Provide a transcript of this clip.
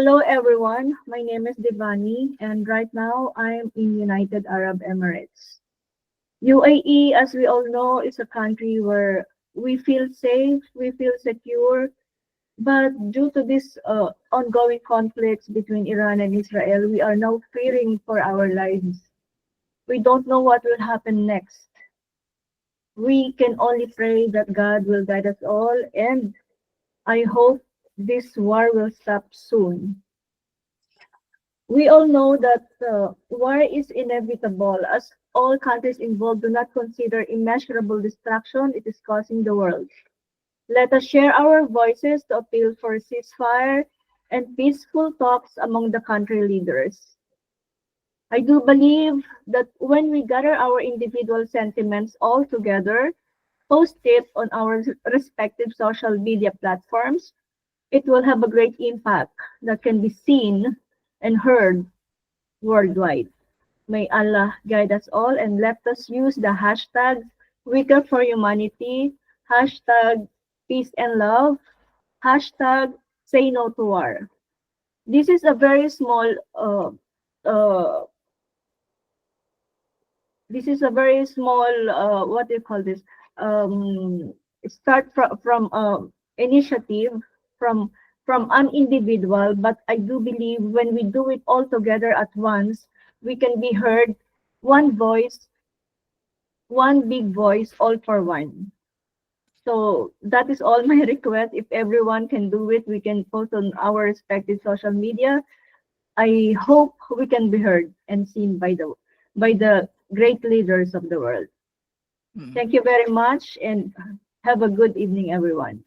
Hello everyone, my name is Devani and right now I'm in United Arab Emirates. UAE, as we all know, is a country where we feel safe, we feel secure, but due to this ongoing conflicts between Iran and Israel, we are now fearing for our lives. We don't know what will happen next. We can only pray that God will guide us all, and I hope this war will stop soon. We all know that war is inevitable as all countries involved do not consider immeasurable destruction it is causing the world. Let us share our voices to appeal for ceasefire and peaceful talks among the country leaders. I do believe that when we gather our individual sentiments all together, post it on our respective social media platforms, it will have a great impact that can be seen and heard worldwide. May Allah guide us all and let us use the hashtag Weaker for Humanity, hashtag Peace and Love, hashtag Say No to War. This is a very small uh, what do you call this um, start from initiative from an individual, but I do believe when we do it all together at once we can be heard, one voice, one big voice, all for one. So that is all my request. If everyone can do it, we can post on our respective social media. I hope we can be heard and seen by the great leaders of the world. Mhm. Thank you very much and have a good evening, everyone.